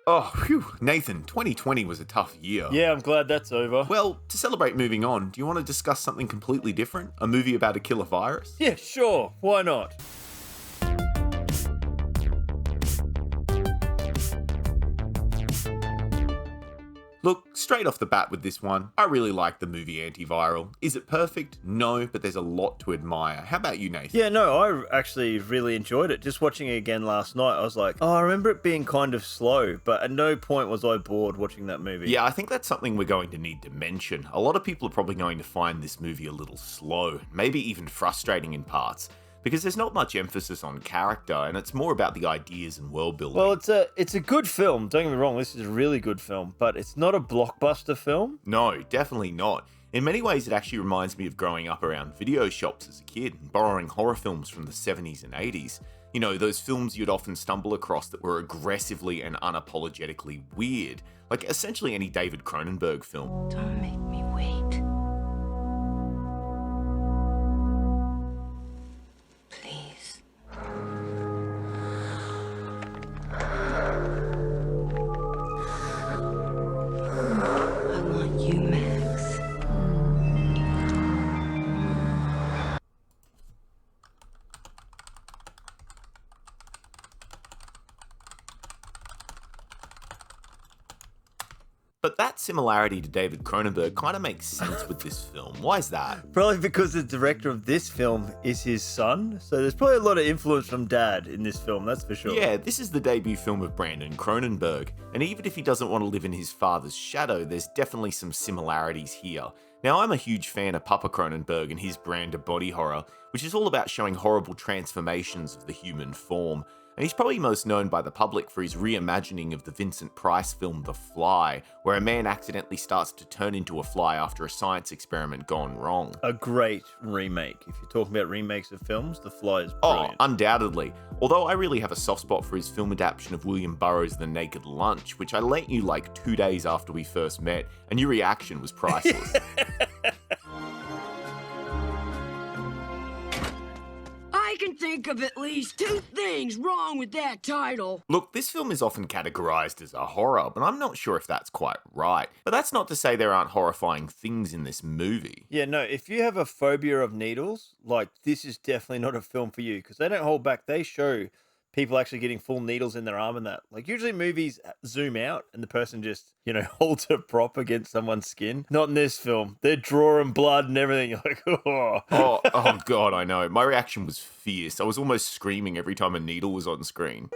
Oh, phew, Nathan, 2020 was a tough year. Yeah, I'm glad that's over. Well, to celebrate moving on, do you want to discuss something completely different? A movie about a killer virus? Yeah, sure. Why not? Look, straight off the bat with this one, I really like the movie Antiviral. Is it perfect? No, but there's a lot to admire. How about you, Nathan? Yeah, no, I actually really enjoyed it. Just watching it again last night, I was like, oh, I remember it being kind of slow, but at no point was I bored watching that movie. Yeah, I think that's something we're going to need to mention. A lot of people are probably going to find this movie a little slow, maybe even frustrating in parts, because there's not much emphasis on character, and it's more about the ideas and world building. Well, it's a good film. Don't get me wrong, this is a really good film, but it's not a blockbuster film. No, definitely not. In many ways, it actually reminds me of growing up around video shops as a kid and borrowing horror films from the 70s and 80s. You know, those films you'd often stumble across that were aggressively and unapologetically weird, like essentially any David Cronenberg film. Don't make me wait. Please. I want you, Max. But that similarity to David Cronenberg kind of makes sense with this film. Why is that? Probably because the director of this film is his son, so there's probably a lot of influence from Dad in this film, that's for sure. Yeah, this is the debut film of Brandon Cronenberg, and even if he doesn't want to live in his father's shadow, there's definitely some similarities here. Now, I'm a huge fan of Papa Cronenberg and his brand of body horror, which is all about showing horrible transformations of the human form. And he's probably most known by the public for his reimagining of the Vincent Price film The Fly, where a man accidentally starts to turn into a fly after a science experiment gone wrong. A great remake. If you're talking about remakes of films, The Fly is Oh, brilliant. undoubtedly. Although I really have a soft spot for his film adaptation of William Burroughs' The Naked Lunch, which I lent you like 2 days after we first met, and your reaction was priceless. I can think of at least two things wrong with that title. Look, this film is often categorized as a horror, but I'm not sure if that's quite right. But that's not to say there aren't horrifying things in this movie. Yeah, no, if you have a phobia of needles, like, this is definitely not a film for you, because they don't hold back. They show people actually getting full needles in their arm and that. Like, usually movies zoom out and the person just, holds a prop against someone's skin. Not in this film. They're drawing blood and everything. You're like, oh. Oh God, I know. My reaction was fierce. I was almost screaming every time a needle was on screen.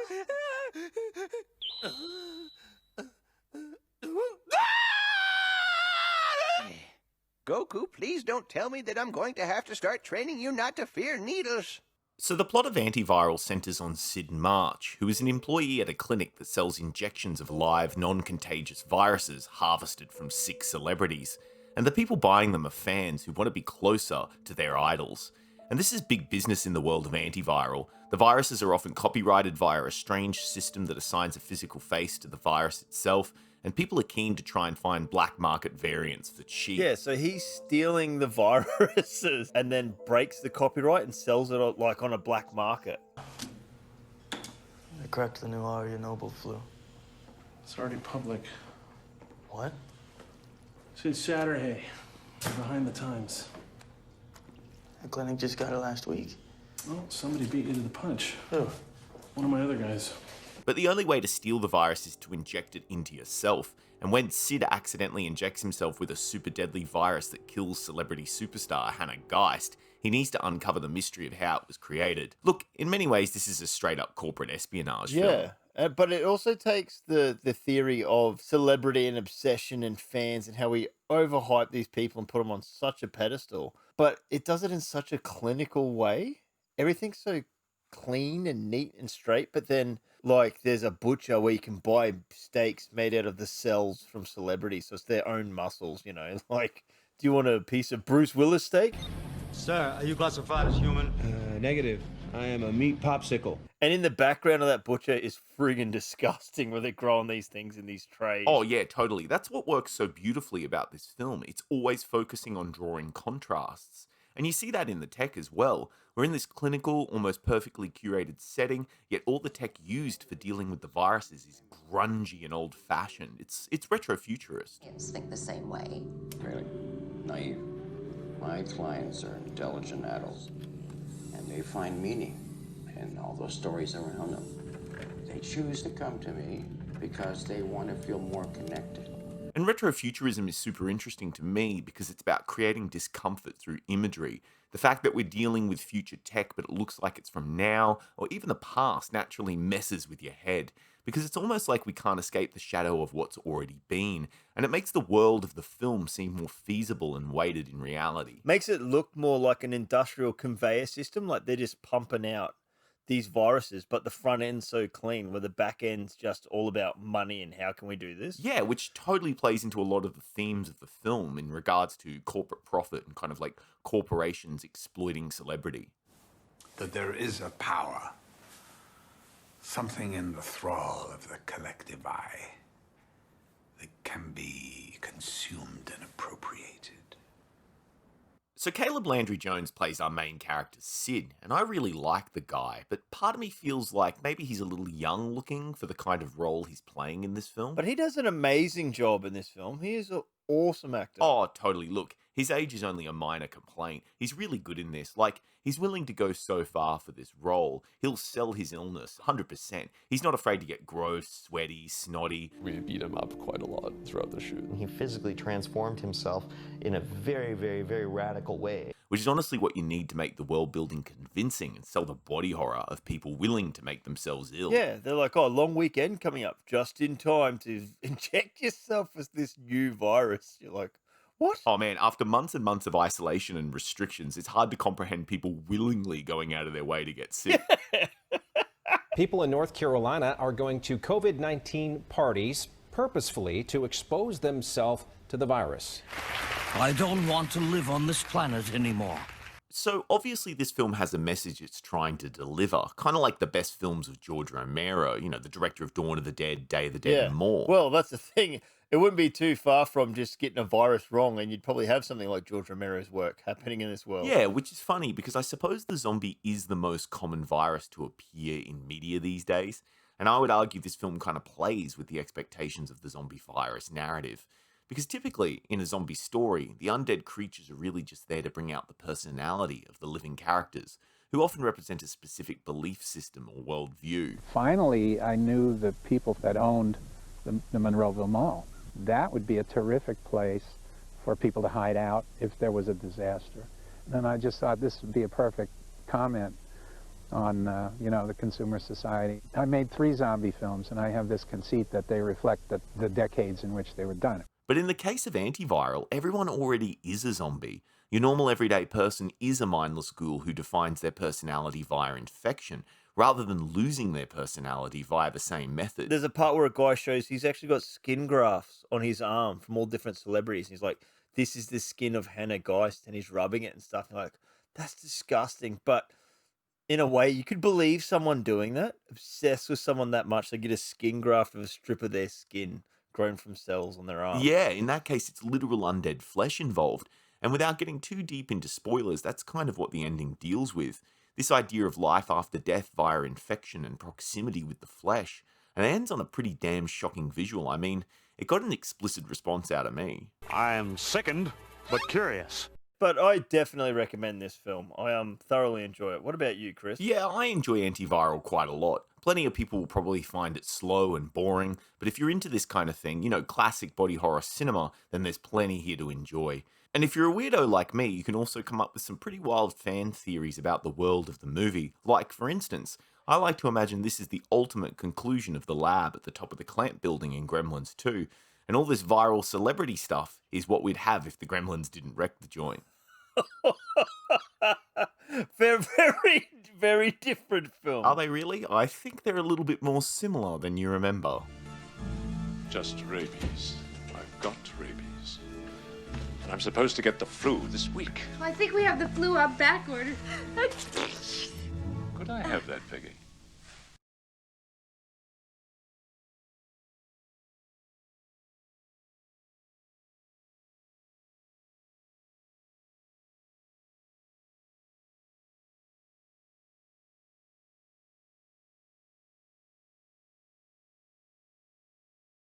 Goku, please don't tell me that I'm going to have to start training you not to fear needles. So the plot of Antiviral centers on Sid March, who is an employee at a clinic that sells injections of live, non-contagious viruses harvested from sick celebrities. And the people buying them are fans who want to be closer to their idols. And this is big business in the world of Antiviral. The viruses are often copyrighted via a strange system that assigns a physical face to the virus itself, and people are keen to try and find black market variants for cheap. Yeah, so he's stealing the viruses and then breaks the copyright and sells it like on a black market. They cracked the new Arya Noble flu. It's already public. What? Since Saturday. Behind the times. The clinic just got it last week. Well, somebody beat you to the punch. Who? One of my other guys. But the only way to steal the virus is to inject it into yourself. And when Sid accidentally injects himself with a super deadly virus that kills celebrity superstar Hannah Geist, he needs to uncover the mystery of how it was created. Look, in many ways, this is a straight up corporate espionage film. Yeah, but it also takes the theory of celebrity and obsession and fans and how we overhype these people and put them on such a pedestal. But it does it in such a clinical way. Everything's so clean and neat and straight, but then like there's a butcher where you can buy steaks made out of the cells from celebrities, so it's their own muscles, like, do you want a piece of Bruce Willis steak? Sir, are you classified as human? Negative. I am a meat popsicle. And in the background of that butcher is friggin' disgusting where they're growing these things in these trays. Oh yeah, totally. That's what works so beautifully about this film. It's always focusing on drawing contrasts. And you see that in the tech as well. We're in this clinical, almost perfectly curated setting, yet all the tech used for dealing with the viruses is grungy and old-fashioned. It's retrofuturist. Kids think the same way. Really naive. My clients are intelligent adults, and they find meaning in all those stories around them. They choose to come to me because they want to feel more connected. And retrofuturism is super interesting to me because it's about creating discomfort through imagery. The fact that we're dealing with future tech but it looks like it's from now or even the past naturally messes with your head because it's almost like we can't escape the shadow of what's already been, and it makes the world of the film seem more feasible and weighted in reality. Makes it look more like an industrial conveyor system, like they're just pumping out these viruses, but the front end's so clean, where the back end's just all about money and how can we do this? Yeah, which totally plays into a lot of the themes of the film in regards to corporate profit and kind of like corporations exploiting celebrity. That there is a power, something in the thrall of the collective eye that can be consumed and appropriated. So Caleb Landry Jones plays our main character, Sid, and I really like the guy, but part of me feels like maybe he's a little young looking for the kind of role he's playing in this film. But he does an amazing job in this film. He is an awesome actor. Oh, totally. Look, his age is only a minor complaint. He's really good in this. Like, he's willing to go so far for this role. He'll sell his illness 100%. He's not afraid to get gross, sweaty, snotty. We beat him up quite a lot throughout the shoot. He physically transformed himself in a very, very, very radical way. Which is honestly what you need to make the world building convincing and sell the body horror of people willing to make themselves ill. Yeah, they're like, oh, long weekend coming up, just in time to inject yourself with this new virus. You're like, what? Oh man, after months and months of isolation and restrictions, it's hard to comprehend people willingly going out of their way to get sick. People in North Carolina are going to COVID-19 parties purposefully to expose themselves to the virus. I don't want to live on this planet anymore. So obviously this film has a message it's trying to deliver, kind of like the best films of George Romero, you know, the director of Dawn of the Dead, Day of the Dead, and more. Well, that's the thing. It wouldn't be too far from just getting a virus wrong, and you'd probably have something like George Romero's work happening in this world. Yeah, which is funny because I suppose the zombie is the most common virus to appear in media these days, and I would argue this film kind of plays with the expectations of the zombie virus narrative. Because typically, in a zombie story, the undead creatures are really just there to bring out the personality of the living characters, who often represent a specific belief system or worldview. Finally, I knew the people that owned the Monroeville Mall. That would be a terrific place for people to hide out if there was a disaster. And I just thought this would be a perfect comment on, you know, the consumer society. I made 3 zombie films, and I have this conceit that they reflect the decades in which they were done. But in the case of antiviral, everyone already is a zombie. Your normal everyday person is a mindless ghoul who defines their personality via infection, rather than losing their personality via the same method. There's a part where a guy shows he's actually got skin grafts on his arm from all different celebrities. He's like, this is the skin of Hannah Geist, and he's rubbing it and stuff. And you're like, that's disgusting. But in a way, you could believe someone doing that, obsessed with someone that much, they get a skin graft of a strip of their skin grown from cells on their arm. Yeah, in that case, it's literal undead flesh involved. And without getting too deep into spoilers, that's kind of what the ending deals with. This idea of life after death via infection and proximity with the flesh. And it ends on a pretty damn shocking visual. I mean, it got an explicit response out of me. I am sickened, but curious. But I definitely recommend this film. I thoroughly enjoy it. What about you, Chris? Yeah, I enjoy Antiviral quite a lot. Plenty of people will probably find it slow and boring, but if you're into this kind of thing, you know, classic body horror cinema, then there's plenty here to enjoy. And if you're a weirdo like me, you can also come up with some pretty wild fan theories about the world of the movie. Like, for instance, I like to imagine this is the ultimate conclusion of the lab at the top of the Clamp building in Gremlins 2, and all this viral celebrity stuff is what we'd have if the Gremlins didn't wreck the joint. Very, very, very different film. Are they really? I think they're a little bit more similar than you remember. Just rabies. I've got rabies. And I'm supposed to get the flu this week. I think we have the flu out backward. Could I have that